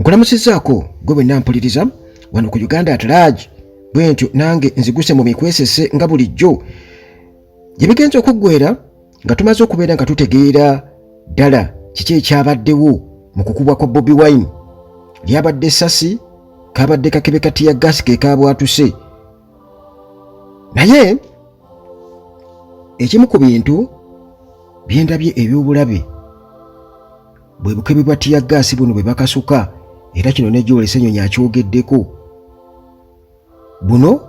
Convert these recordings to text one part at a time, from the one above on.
nkulamusizaako gwe bwenna mpuliriza wano ku Uganda at large bwentyo nange nziguse mu mikwesese nga bulijjo gye bigenza okuggwera nga tumaze okubeera nga tutegeera ddala kiki ekyabaddewo mu kukubwa kwa Bobi Wine. Lyabadde essasi, kabadde kakebe kati ya gasi ke kabwatuse. Naye ekimu ku bintu byendabye ebyobulabe bwe bukebe bwa tiya gasi buno bwe bakasuka, era kino ne Joel Ssenyonyi akyogeddeko. Buno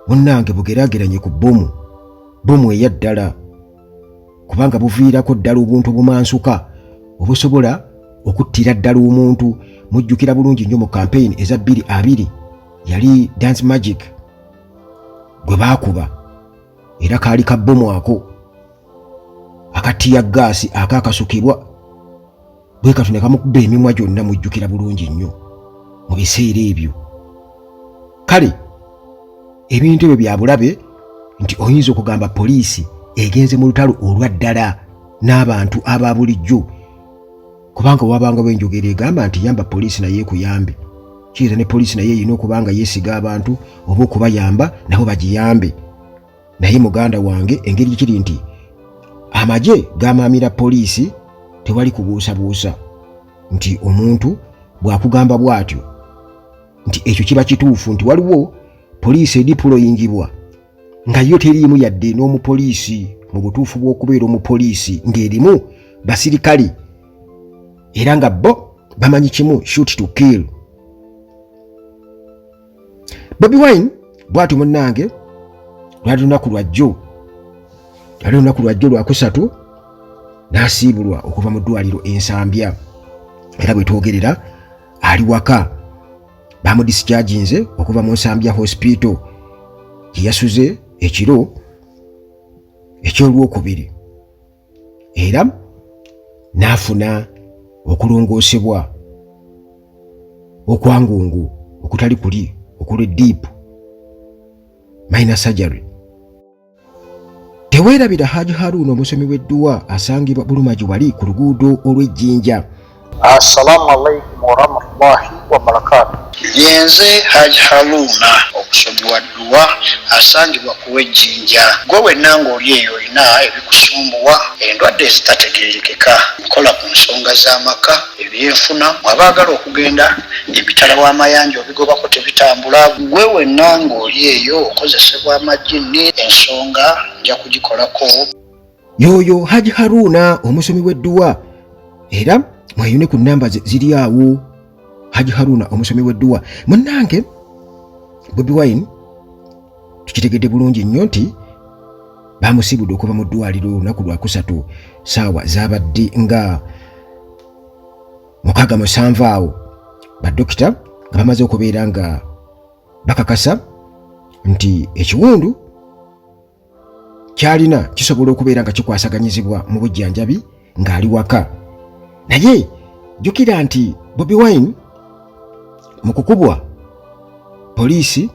munnange bugeraageranye ku bomu eya ddala, kubanga buviirako ddala obuntu bumansuka obusobola okuttira ddala omuntu. Mujjukira bulungi nnyo mu campaign eza 2020 yali Dance Magic gwe baakuba, era kaali ka bomu ako akatiya gasi akakasukibwa bwe katune kamukuba emimwa gyonna. Mujjukira bulungi nnyo mu biseera ebyo. Kale ebintu ebyo bya bulabe nti oyinza okugamba poliisi egenze mu lutalo olwa ddala n'abantu aba bulijjo, kubanga wabanga wenjogera egamba nti yamba poliisi naye ekuyambe. Kiyinza ne poliisi naye erina okubanga yeesiga abantu oba okubayamba nabo bagiyambe. Naye muganda wange engeri kiri nti amagye gamaamira poliisi tewali kubuusabuusa nti omuntu bw'akugamba bw'atyo nti ekyo kiba kituufu, nti waliwo poliisi ediployingibwa nga yo teriimu yadde n'omupoliisi mu butuufu bw'okubeera omupoliisi, ng'erimu basirikale era nga bo bamanyi kimu, shoot to kill. Bobi Wine bw'atyo munnange lwali lunaku lwajjo lwakusatu n'asiibulwa okuva mu ddwaliro Ensambya, era bwe twogerera ali waka. Bamudischaginze okuva mu Nsambya hospital gye yasuze ekiro eky'olwokubiri, era n'afuna okulongoosebwa okwangungu okutali kuli okulwe deep minor surgery. Teweerabira Haji Haruna omusomi w'edduwa asangibwa Bulumaji wali ku luguudo olw'Ejjinja. Assalamu alaikum warahmatullahi wabarakatuh. Yenze Haji Haruna omusomi wa dduwa asangibwa ku w'Ejjinja. Gwe wenna ng'oli eyo olina ebikusumbuwa, endwadde ezitategeerekeka, nkola ku nsonga z'amaka, ebyenfuna, abaagala okugenda ebitala w'amayanja obigobako tebitambula. Gwe wenna ng'oli eyo okozesebwa amagini, ensonga nja kugikolako. Yoyo Haji Haruna omusomi w'edduwa, era mwayune ku namba ziri awo. Haji Haruna omusomi w'edduwa. Munnange Bobi Wine tukitegedde bulungi nnyo nti bamusibudde okuva mu ddwaliro olunaku lwakusatu saawa zabadde nga 67 awo. Baddokita nga bamaze okubeera nga bakakasa nti ekiwundu kyalina kisobola okubeera nga kikwasaganyizibwa mu bujjanjabi ng'ali waka. Naye jjukira nti Bobi Wine mu kukubwa poliisi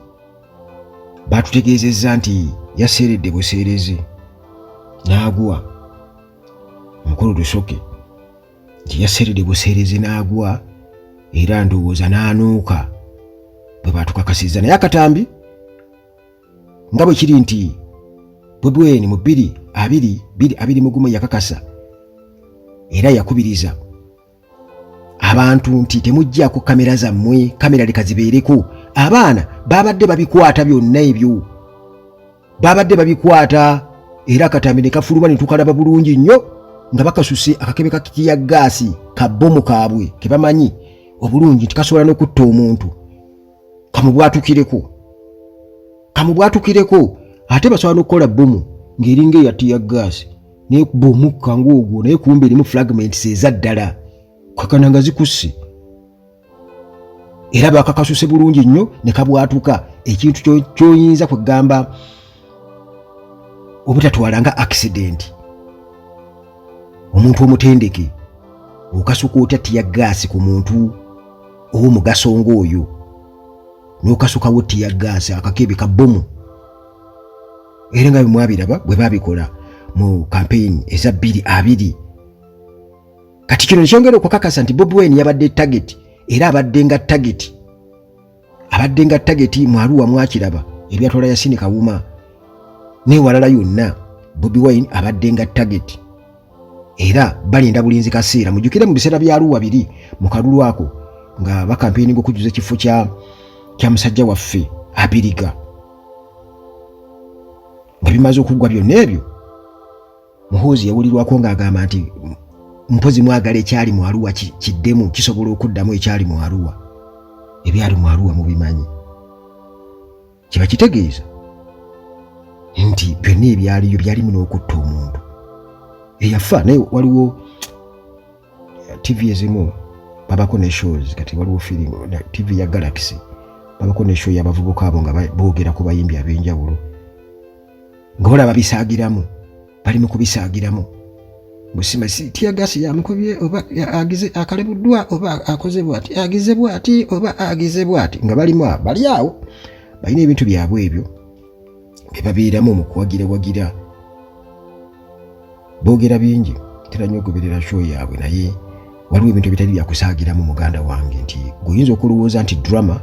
batutegeezezza nti yaseeredde buseerezi n'agwa. Omukulu Lusoke nti yaseeredde buseerezi n'agwa, era ndowooza n'anuuka bwe batukakasizza. Naye akatambi nga bwe kiri nti Bobi Wine mu 2021 yakakasa era yakubiriza abantu nti temujjaako kamera zammwe, kamera leka zibeereko. Abaana babadde babikwata byonna ebyo, babadde babikwata, era akatambi ne kafuluma ne tukalaba bulungi nnyo nga bakasuse akakebe kakitiya gaasi ka bomu kaabwe ke bamanyi obulungi nti kasobola n'okutta omuntu. Kamubwatukireko ate basobola n'okukola bomu ng'eringa eyatiya gaasi n'ekuba omukka ng'ogwo, naye kumbe erimu fragments eza ddala kakana nga zikusse, era bakakasuse bulungi nnyo ne kabwatuka. Ekintu ky'oyinza kugamba obutatwala nga accident. Omuntu omutendeke okasuka otya tiya gaasi ku muntu ow'omugaso ng'oyo, n'okasukawo tiya gaasi akakebe ka bomu, era nga bimwabiraba bwe babikola mu campaign eza 2020. Kati kino nekyongera okukakasa nti Bobi Wine yabadde target era abadde nga target mu Arua mwakiraba ebyatwala Yasini Kawuma ne walala yonna. Bobi Wine abadde nga target era balinda bulinzi kaseera. Mujukire mu biseera bya Arua 2 mu kalulu ako nga bakampeininga okujuza ekifo kya musajja waffe Abiriga nga bimaze okugwa byonna ebyo. Muhoozi yawulirwako ng'agamba nti mpozi mwagala ekyali mu Arua kiddemu kisobola okuddamu ekyali mu Arua. Ebyali mu Arua mubimanyi. Kiba kitegeeza nti byonna ebyaliyo byalimu n'okutta omuntu eyafa. Naye waliwo TV ezimu babako ne shows, kati waliwo film TV ya Galaxy babako ne show y'abavubuka abo nga boogera ku bayimbi ab'enjawulo nga olaba bisaagiramu, bali mu kubisaagiramu. Busima si tia gasi ya mukobye oba agize akalebuddwa oba akoze bwati agize bwati oba agize bwati nga bali awo balina ebintu byabwe ebyo bebabeeramu mu kuwagira boogera bingi. Teranyo okuberera show yaabwe naye waliwo ebintu bitali bya kusaagiramu muganda wange nti goyinza okulowooza nti drama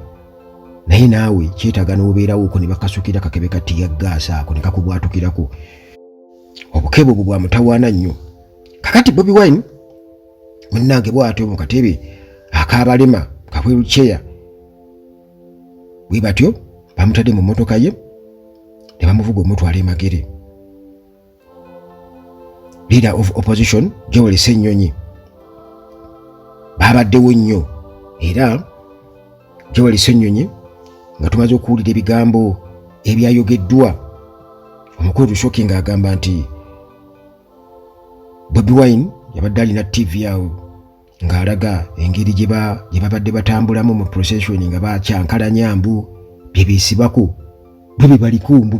naye naawe kyetaaga n'obeerawo ko ne bakasukira kakebe kati ya gaasa ako ne kakubwatukirako. Obukebe obwo bwa mutawaana nnyo. Kakati Bobi Wine munnange bw'atyo mu katebe akaabalema kabweru chair bwe batyo bamutadde mu mmotoka ye ne bamuvuga omutwala Magere. Leader of opposition Joel Ssenyonyi babaddewo nnyo era Joel Ssenyonyi nga tumaze okuwulira ebigambo ebyayogeddwa. Omukulu Lushoki ng'agamba nti Bobi Wine yabadde alina TV yawe ng'alaga engeri gye babadde batambulamu mu procession nga bakyankalanya mbu bye beesibako bwe baliko mbu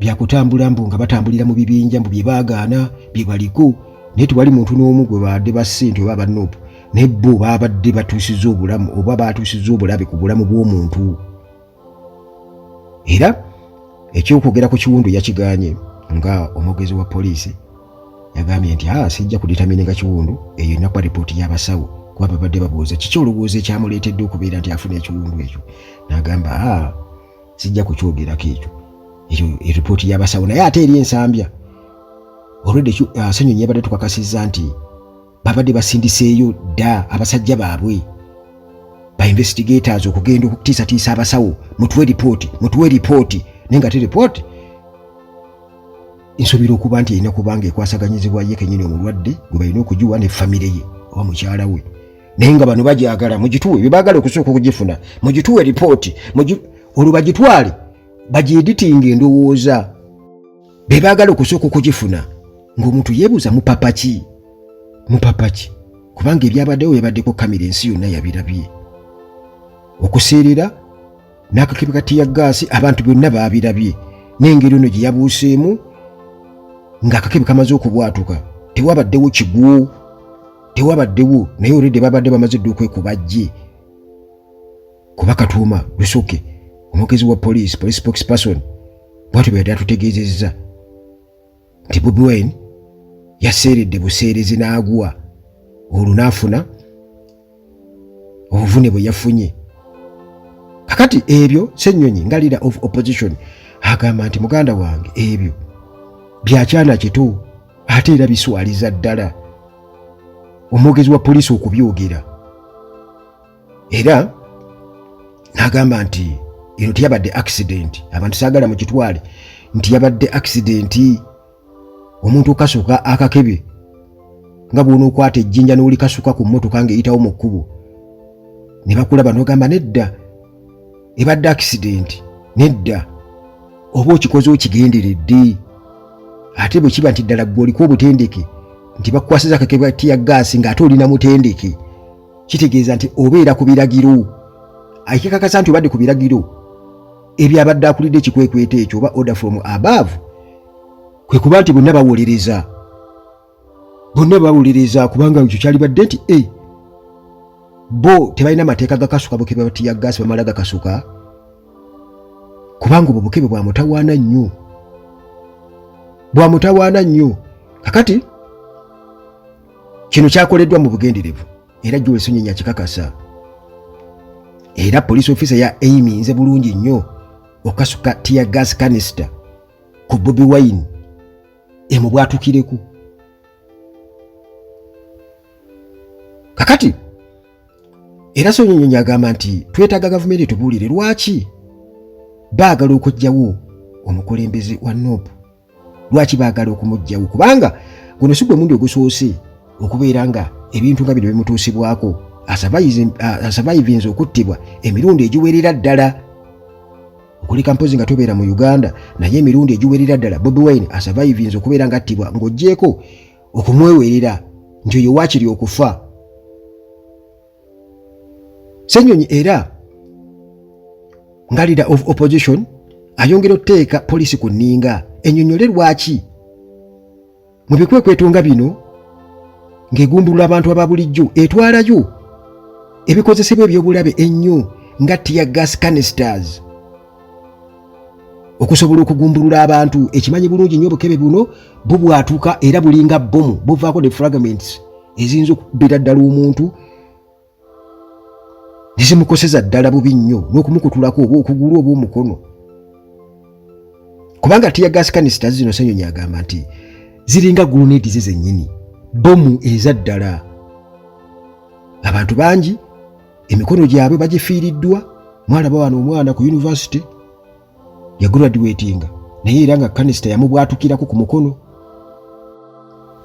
bya kutambula mbu nga batambulira mu bibinja mbu bye baagaana bye baliko. Naye tewali muntu n'omu gwe badde bassente oba bannopu ne bo babadde batuusizza obulamu oba batuusizza obulabe ku bulamu bw'omuntu. Era ekyokwogera ku Kiwundu yakigaanye nga omwogezi wa poliisi yagambye nti sijja kuditamininga Kiwundu eyo inakuba ripooti y'abasawo kuba babadde babuuza kiki olowooza ekyamuleetedde okubeera nti afuna Ekiwundu ekyo. N'agamba sijja kukyogerako ekyo ripooti y'abasawo. Naye ate eri ensambya olwedde Ssenyonyi yabadde tukakasizza nti babadde basindiseeyo dda abasajja baabwe ba investigators okugenda okutiisatiisa abasawo mutuwe ripooti naye nga te ripooti nsobira okuba nti erina kubanga ekwasaganyizibwa ye kennyini omulwadde gwe balina okugiwa ne famire ye oba mukyala we. Naye nga bano bagyagala mugituwe bye baagala okusooka okugifuna mugituwe ripooti olwo bagitwale bagyeditinga endowooza be baagala okusooka okugifuna ng'omuntu yeebuuza mupapa ki kubanga ebyabaddewo byabaddeko kamera ensi yonna yabirabye. Okuseerera n'akakebe kati ya gaasi abantu byonna baabirabye n'engeri ono gye yabuuseemu ng'akakebe kamaze okubwatuka tewabaddewo kigwo tewabaddewo. Naye olwedde babadde bamaze dde okwekubajje kuba Katuuma Lusoke omwogezi wa police spokesperson bwatyo bwe yadde atutegeezezza nti Bobi Wine yaseeredde buseerezi n'agwa olwo n'afuna obuvune bwe yafunye. Kakati ebyo Ssenyonyi nga leader of opposition agamba nti muganda wange ebyo byakyana kito ate era biswaliza ddala omwogezi wa poliisi okubyogera. Era n'agamba nti eno tiyabadde accident, abantu saagala mu kitwale nti yabadde accident. Omuntu okasuka akakebe nga bw'ona okwata ejjinja n'oli kasuka ku mmotoka ng'eyitawo mu kkubo ne bakulaba n'ogamba nedda ebadde accident nedda oba okikoze okigenderedde. Ate bwe kiba nti ddala gwe oliko obutendeke nti bakukwasiza akakebe ya gaasi ng'ate olina mutendeke kitegeeza nti obeera ku biragiro. Akikakasa nti obadde ku biragiro ebyabadde akulidde ekikwekweto ekyo oba order from above kwe kuba nti bonna bawuliriza kubanga ekyo kyalibadde nti bo tebalina mateeka gakasuka bukebe bati ya gaasi bamala gakasuka kubanga obwo bukebe bwamutawaana nnyo. Kakati kino kyakoleddwa mu bugenderevu era Joel Ssenyonyi akikakasa era police officer ya aiminze bulungi nnyo okasuka tear gas canister ku Bobi Wine emubwatukireko. Kakati era Ssenyonyi agamba nti twetaaga gavumenti tubuulire lwaki baagala okujjawo omukulembeze wa NUP, lwaki baagala okumujjawo, kubanga guno si gwe mundi ogusoose okubeera nga ebintu nga bino bimutuusibwako asurvivinze okuttibwa emirundi egiwerera ddala. Okuleka mpozi nga tobeera mu Uganda naye emirundi egiwerera ddala Bobi Wine asurvivinze okubeera nga attibwa ng'oggyeko okumwewerera nti oyo waakiri okufa. Ssenyonyi era nga leader of opposition ayongera oteeka poliisi ku nninga ennyonnyole lwaki mu bikwekweto bino ng'egumbulula abantu aba bulijjo etwalayo ebikozesebwa eby'obulabe ennyo nga tear gas canisters okusobola okugumbulula abantu. Ekimanyi bulungi nnyo obukebe buno bubwatuka era bulinga bomu, buvaako ne fragments eziyinza okubbira ddala omuntu nezimukoseza ddala bubi nnyo n'okumukutulako oba okugulu oba omukono. Kubanga tear gas canisters zino Ssenyonyi agamba nti ziringa grenade ze zennyini, bomu eza ddala. Abantu bangi emikono gyabwe bagifiiriddwa. Mwalaba wano omwana ku university yagraduatinga naye era nga canister yamubwatukirako ku mukono.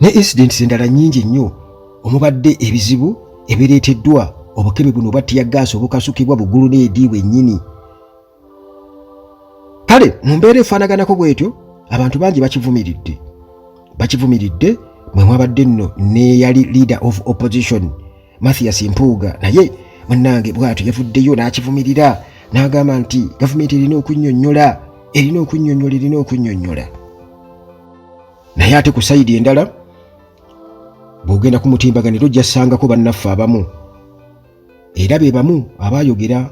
Ne incidents endala nnyingi nnyo omubadde ebizibu ebireeteddwa obukebe buno obwa tear gas obukasukibwa buguluneedi bwennyini. Kale mu mbeera efaanaganako bwetyo abantu bangi bakivumiridde mwe mwabadde nno n'eyali leader of opposition Mathias Mpuuga, naye munnange bw'atyo yavuddeyo n'akivumirira n'agamba nti gavumenti erina okunnyonnyola. Naye ate ku sayidi endala bw'ogenda ku mutimbaganiro ojja ssangako bannaffe abamu era be bamu abaayogera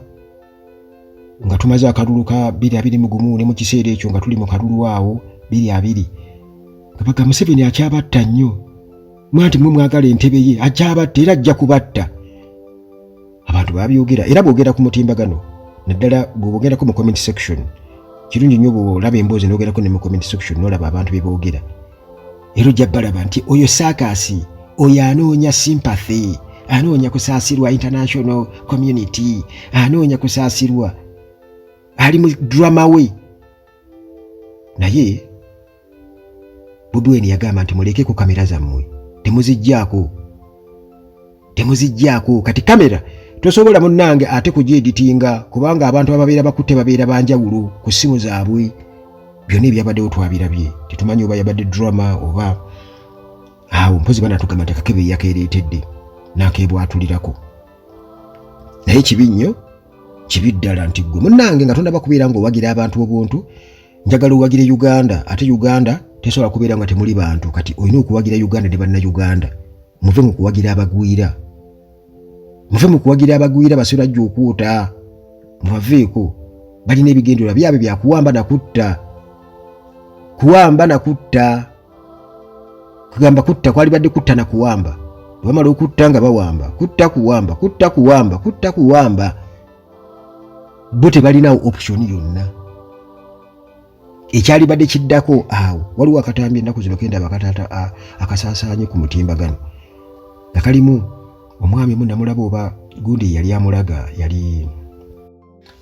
nga tumaze akalulu ka 2021 ne mu kiseera ekyo nga tuli mu kalulu awo 2020 nga baga Museveni akyabatta nnyo, mwanti mwe mwagala entebe ye akyabatta era ajja kubatta. Abantu babyogera era bwogera ku mutimbagano naddala bw'ogerako mu comment section. Kirungi nnyo bw'olaba emboozi n'ogerako ne mu comment section n'olaba abantu be boogera. Era ojja balaba nti oyo saakasi, oyo anoonya sympathy, anoonya kusaasirwa international community, anoonya kusaasirwa, ali mu drama we. Naye Bobi Wine yagamba nti muleke ku kamera zammwe temuzijjaako kati kamera tosobola munnange ate kugyeditinga kubanga abantu ababeera bakutte babeera banjawulo ku ssimu zaabwe. Byonna ebyabaddewo twabirabye, tetumanyi oba yabadde drama oba awo mpozi banatugamba nti akakebe yakeereetedde n'akeebwatulirako. Naye kibi nnyo, kibi ddala nti ggwe munnange nga tonaba kubeera ng'owagira abantu obuntu. Njagala owagire Uganda, ate Uganda tesobola kubeera nga temuli bantu. Kati olina okuwagira Uganda ne bannayuganda. Muve mu kuwagira abagwira basira ajja okwota. Mubaveeko, balina ebigendererwa byabwe bya kuwamba na kutta. Kugamba kutta kwali badde kutta na kuwamba. Bamala okutta nga bawamba, kutta kuwamba. Bo tebalinawo option yonna. Ekyali badde kiddako awo waliwo akatambi ennaku zino kenda bakataata akasaasaanye ku mutimbagano nga kalimu omwami munnamulaba oba gundi yali amulaga, yali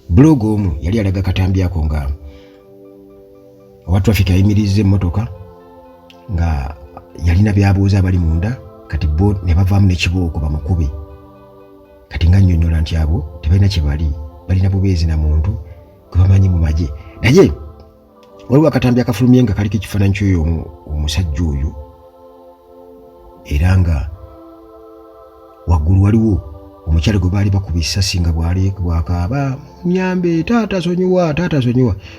blog omu yali alaga katambi ako nga owa traffic ayimirizza emmotoka nga yalina byabuuza abali munda, kati bo ne bavaamu n'ekibooko bamukube. Kati nga nnyonnyola nti abo tebalina kye balina bubeezi na muntu gwe bamanyi mu magye. Naye waliwo akatambi akafulumye nga kaliko ekifaananyi ky'oyo omusajja oyo era nga waggulu waliwo omukyala gwe baali bakuba essasi nga bwakaaba nyambe taata sonyiwa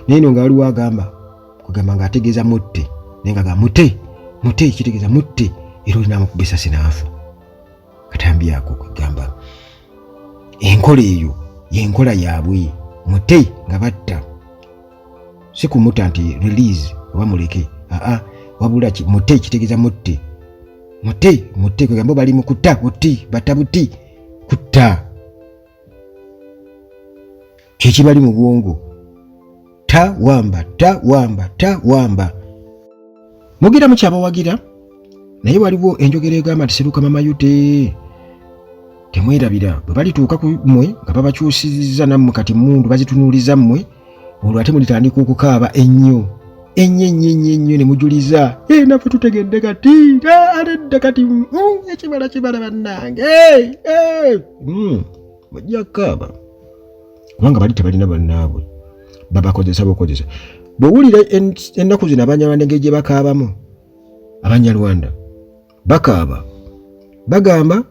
naye no nga waliwo agamba kugamba nga ategeeza mutte naye nga agamba mutte kitegeeza mutte era olina amukuba essasi n'afa. Katambi ako kugamba enkola eyo yenkola yaabwe, mutte nga batta, si kumuta nti release oba muleke, wabula mutte kitegeeza mutte kugamba bali mu kutta butti batta butti kutta. kyekibali mu bwongo. Tawamba. Mugira mukyabawagira naye waliwo enjogera egamba nti seruka mama yute. Temwerabira bwe balituuka ku mmwe nga babakyusizza nammwe kati mundu bazitunuuliza mmwe, olwo ate mulitandika okukaaba ennyo ne mujuliza naffe tutegedde kati aledda kati ekibala bannange bajja kukaaba kubanga bali tebalina bannaabwe babakozesa bukozesa. Bwewulira ennaku zino abanyarwanda gye bakaabamu, abanyarwanda bakaaba bagamba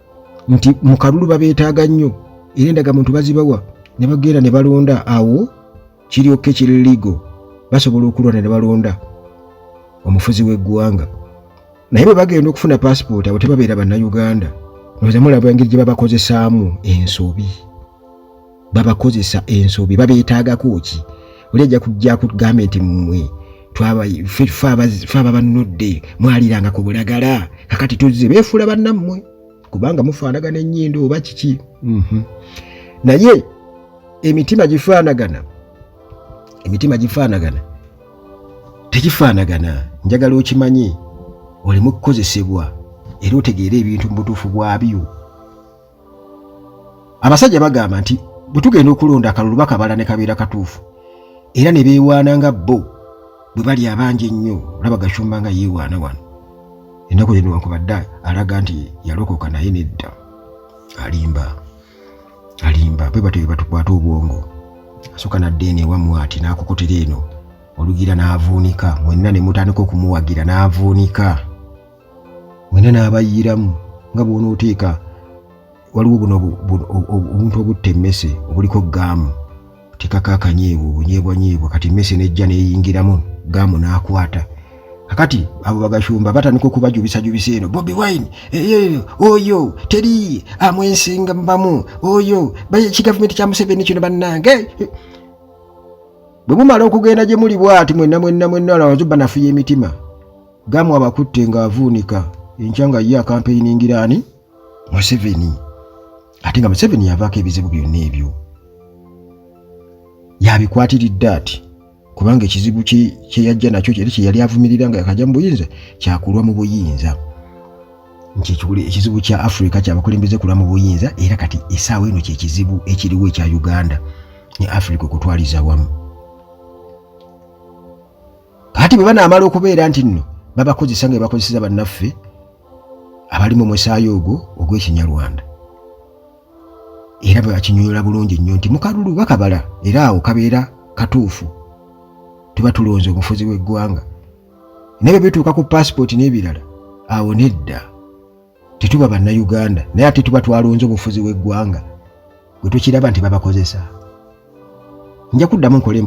nti mu kalulu babeetaaga nnyo era endagamuntu bazibawa ne bagenda ne balonda awo kiryokke kiriligo basobola okulonda ne balonda omufuzi w'eggwanga. Naye bwe bagenda okufuna passport abo tebabeera bannayuganda. Noza mulaba engeri gye babakozesaamu ensobi. Babakozesa ensobi babeetaagako ki? Olejja kujja kugamba nti mmwe twaba bannodde mwaliranga ku bulagala kakati tuzze beefuula bannammwe kubanga mufaanagana ennyindo oba kiki. Naye emitima gifaanagana tegifaanagana. Njagala okimanyi olimu kukozesebwa era otegeera ebintu mu butuufu bwabyo. Abasajja bagamba nti bwe tugenda okulonda akalulu bakabala ne kabeera katuufu era ne beewaana nga bo bwe bali abangi ennyo. Olaba Gashumba nga yeewaana wano ennaku zino wankubadde alaga nti yalokoka naye nedda alimba bwe batyo batukwata obwongo asooka naddeene ewamu ati n'akokotera eno olugira n'avuunika mwenna ne mutandika okumuwagira n'avuunika mwenna n'abayiiramu nga bw'onooteeka waliwo buno obuntu obutta emmese obuliko gaamu tekako akanyeebwa obunyeebwanyeebwa kati emmese nejja neeyingiramu gaamu n'akwata. Kakati abo Bagashumba batandika okubajubisa eno Bobi Wine oyo teri amwensinga mbamu oyo ekigavumenti kya Museveni kino bannange. Bwe mumala okugenda gye muli bwati mwenna alawazuba nafuya emitima gaamu abakutte nga avuunika enkya nga ye akampeyingira ani Museveni. Ate nga Museveni yavaako ebizibu byonna ebyo yabikwatiridde ati kubanga ekizibu kye yajja nakyo kye yali avumirira nga yakajja mu buyinza kyakulwa mu buyinza. Ekizibu kya Africa kyabakulembeze kulwa mu buyinza era kati essaawa eno kyekizibu ekiriwo ekya Uganda ne Africa okutwaliza wamu. Kati bwe banaamala okubeera nti nno babakozesa nga bakozesa bannaffe abali mu musaayi ogwo ogw'Ekinyarwanda era bwe bakinyonyola bulungi nnyo nti mu kalulu bakabala era awo kabeera katuufu tuba tulonze omufuzi w'eggwanga. Naye bwe bituuka ku passport n'ebirala awo nedda tetuba bannayuganda naye ate tuba twalonze omufuzi w'eggwanga gwe tukiraba nti babakozesa. Nja kuddamu nkole